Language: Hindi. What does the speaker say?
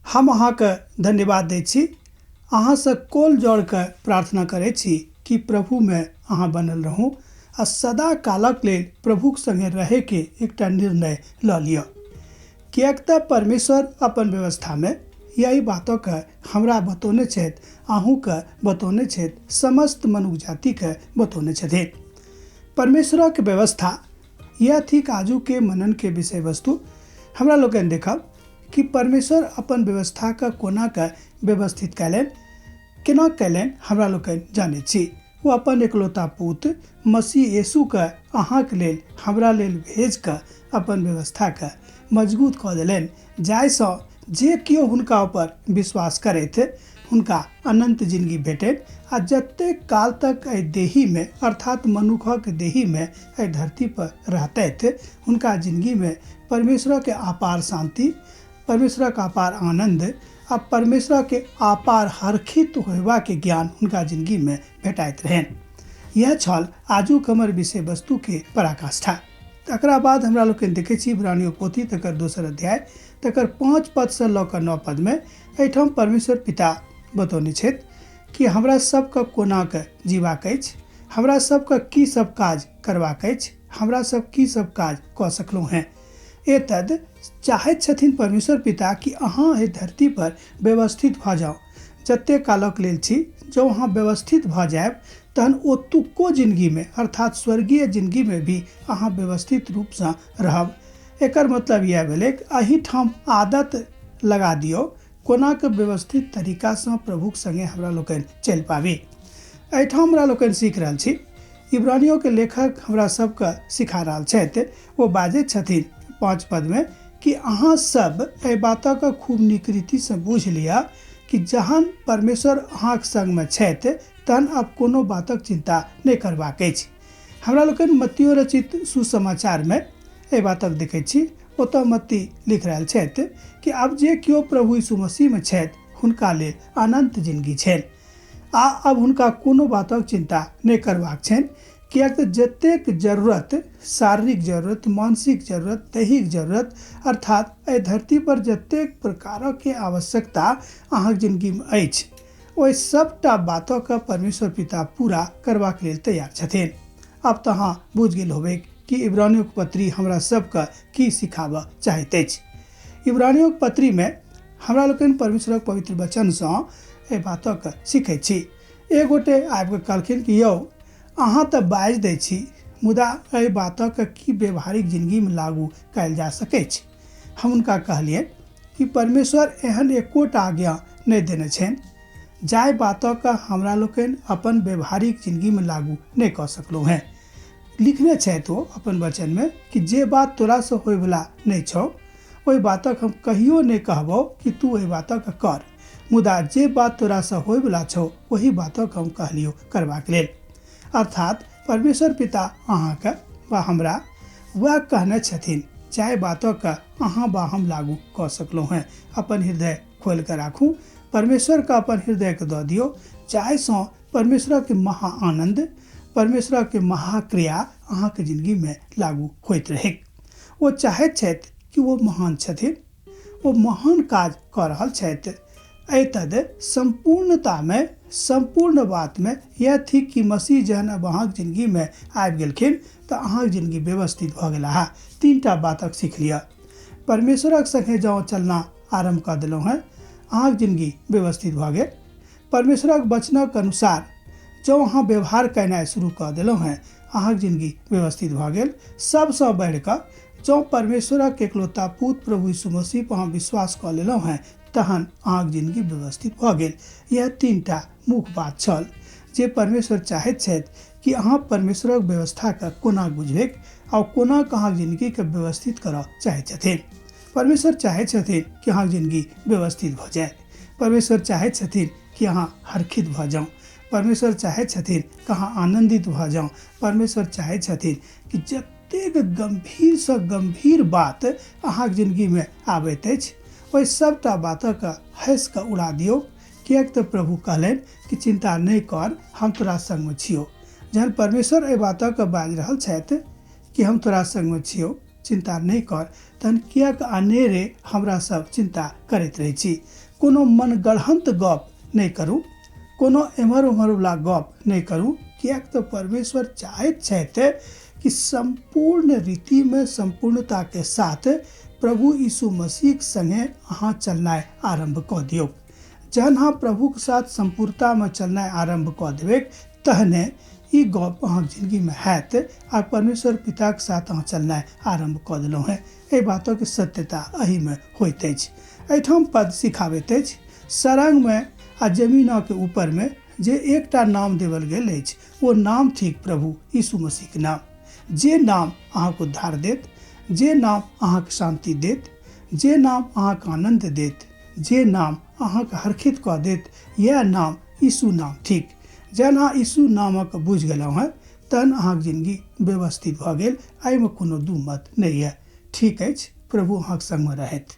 हम अहाँके धन्यवाद दै छी। अहाँसँ कोल जोड़ कऽ प्रार्थना करै छी कि प्रभुमे अहाँ बनल रहू आ सदा कालक लेल प्रभुक संगे रहैके एकटा निर्णय लऽ लिअ। किएक तऽ परमेश्वर अपन व्यवस्थामे यही बातों के हमरा बतौने छथि, अहूँके बतौने छथि, समस्त मनुष्य जातिके बतौने छथिन। परमेश्वरक व्यवस्था यह थिक आजू के मनन के विषय वस्तु हमरा लोगन देखब कि परमेश्वर अपन व्यवस्था का कोना के व्यवस्थित कैलन, केना कैलन हमरा लोगन जाने छी। वो अपन एकलौता पुत्र मसीह यीशु के अहाँके लेल हमरा लेल भेज कऽ अपन व्यवस्था के मजबूत कऽ देलन, जाहिसँ जे केओ हुनका ऊपर विश्वास करैत हुनका अनंत जिंदगी भेटैन आ जतेक काल तक एहि देही में अर्थात मनुखक देही में एहि धरती पर रहतैथ हुनका जिंदगी में परमेश्वर के अपार शांति, परमेश्वर के अपार आनंद आ परमेश्वर के अपार हरखित होयबा के ज्ञान हुनका जिंदगी में भेटाइत रहन। यह छल आजुक हमर विषय वस्तु के पराकाष्ठा। तकरा बाद हमरा लोग देखे छी इब्रानियों पोथी तकर 2 अध्याय तकर 5 पद से लऽ कऽ 9 पद में एहिठाम परमेश्वर पिता बतौने छथि कि हमरा सबके कोना के जीवाक अछि, हमरा सबके की सब काज करबाक अछि, हमरा सब की सब काज कऽ सकलहुँ हैं। एतद चाहैत छथिन परमेश्वर पिता कि अहाँ एहि धरती पर व्यवस्थित भऽ जाउ। जते कालक लेल छी जँ अहाँ व्यवस्थित भऽ जायब तहन ओतुको जिंदगी में अर्थात स्वर्गीय जिंदगी में भी अहाँ व्यवस्थित रूप से रहब। एकर मतलब यह भेलै कि एहिठाम आदत लगा दियौ कोना के व्यवस्थित तरीका से प्रभुक संगे हमरा लोगन चल पाबी। एहिठाम हमरा लोगन सीख रहल छी, इब्रानियों के लेखक हमरा सबके सिखा रहल छथि। वो बाजै छथिन 5 पद में कि अहाँ सब एहि बातक खूब नीक रीति से बुझ लिअ कि जहन परमेश्वर अहाँक संग में छथि तहन अब कोनो बातक चिंता नहीं करबाक अछि। हमरा लोगन मत्तियो रचित सुसमाचार में एहि बातक देखै छी, ओतऽ मत्ती लिख रहल छथि कि अब जे केओ प्रभु यीशु मसीह में छथि हुनका लेल अनंत जिंदगी छनि आ अब हुनका कोनो बातक चिंता नहीं करबाक छनि। किएक तऽ जतेक जरूरत, शारीरिक जरूरत, मानसिक जरूरत, दैहिक जरूरत अर्थात एहि धरती पर जतेक प्रकारक के आवश्यकता अहाँक जिंदगी में अछि ओहि सबटा बातों का परमेश्वर पिता पूरा करबाक लेल तैयार छथिन। अब तऽ अहाँ बुझ गेल होबै कि इब्रानियों के पत्री हमरा सबके की सिखाबऽ चाहैत अछि। इब्रानियों के पत्री में हमरा लोगन परमेश्वरक पवित्र वचन सँ एहि बातक सीखै छी। एक गोटे आबि कऽ कहलखिन कि यौ अहाँ तऽ बाजि दै छी मुदा एहि बातक की व्यवहारिक जिंदगी में लागू कयल जा सकै छै। हम हुनका कहलियनि कि परमेश्वर एहन एकोटा आज्ञा नहीं देने छनि जाहि बातक हमरा लोगन अपन व्यवहारिक जिंदगी में लागू नहीं कऽ सकलहुँ हैं। लिखने छथि वो अपन वचन में कि जे बात तोरा से होय वाला नहीं छौ ओहि बातक हम कहियो नहीं कहबो कि तू एहि बातक कर, मुदा जे बात तोरा से होय वाला छौ वही बातक हम कहलियो करबाक लेल। अर्थात परमेश्वर पिता अहाँके वा हमरा वह कहने छथिन जाहि बातक अहाँ वा हम लागू कऽ सकलहुँ हैं। अपन हृदय खोल कर राखू, परमेश्वर का अपन हृदय के दऽ दियौ जाहिसँ परमेश्वर के महा आनंद, परमेश्वर के महाक्रिया अहाँ के जिंदगी में लागू होइत रहे। वो चाहैत छथि कि वो महान छथिन, वो महान काज कऽ रहल छथि। एतद संपूर्णता में, संपूर्ण बात में यह थी कि मसीह जहन अब अहाँक जिंदगी में आबि गेलखिन तऽ अहाँक जिंदगी व्यवस्थित भऽ गेला है। 3टा बातक सीख लिअ। परमेश्वरक संगे जँ चलना आरंभ कऽ देलहुँ हैं अहाँक जिंदगी व्यवस्थित भऽ गेल। परमेश्वरक वचनक अनुसार जँ अहाँ व्यवहार करनाइ शुरू कऽ देलहुँ हैं अहाँक जिंदगी व्यवस्थित भऽ गेल। सबसँ बढ़ि कऽ जँ परमेश्वरक एकलौता पुत्र प्रभु यीशु मसीह पर अहाँ विश्वास कऽ लेलहुँ हैं तहन अहाँक जिंदगी व्यवस्थित भऽ गेल। यह 3टा मुख्य बात छल जे परमेश्वर चाहैत छथि कि अहाँ परमेश्वरक व्यवस्था के कोना बुझबै आ कोना अहाँक जिंदगी के व्यवस्थित करऽ चाहै छथिन। परमेश्वर चाहै छथिन कि अहाँक जिंदगी व्यवस्थित भऽ जाए। परमेश्वर चाहै छथिन कि अहाँ हरखित भऽ जाउ। परमेश्वर चाहै छथिन कि अहाँ आनंदित भऽ जाउ। परमेश्वर चाहै छथिन कि जतेक गंभीर सँ गंभीर बात अहाँक जिंदगी में आबैत अछि ओहि सबटा बातक हँसि कऽ उड़ा दियौ। किएक तऽ प्रभु कहलनि कि चिंता नहीं कर, हम तोरा संग में छियौ। जहन परमेश्वर एहि बातक बाजि रहल छथि कि हम तोरा संग में छियौ, चिंता नहीं कर, तहन किएक अनेरे हमरा सब चिंता करैत रहै छी। कोनो मनगढ़ंत गप नहीं करूँ, कोनो एम्हर उम्हरवला गप नहीं करूँ, किएक तऽ परमेश्वर चाहैत छथि कि संपूर्ण रीति में संपूर्णता के साथ प्रभु यीशु मसीह संगे अहाँ चलनाइ आरंभ कऽ दियौ। जहन अहाँ प्रभु के साथ संपूर्णता में चलनाइ आरंभ कऽ देबै तहने ई गप अहाँ जिंदगी में हैत आ परमेश्वर पिता के साथ अहाँ चलनाइ आरंभ कऽ देलहुँ हैं। एहि बातों के सत्यता एही में होइत अछि। एहिठाम पद सिखाबैत अछि, सड़ंग में आ जमीना के ऊपर में जे एकटा नाम देवल गेल अछि, वो नाम थिक प्रभु यीशु मसीह के नाम। जे नाम अहाँके उद्धार देत, जे नाम अहाँके शांति देत, जे नाम अहाँके आनंद देत, जे नाम अहाँके हरखित कऽ देत, यह नाम यीशु नाम थिक। जहन अहाँ यीशु नामक बुझि गेलहुँ हैं तहन अहाँके जिंदगी व्यवस्थित भऽ गेल। एहिमे कोनो दू मत नहीं है। ठीक अछि, प्रभु अहाँके संग में रहथि।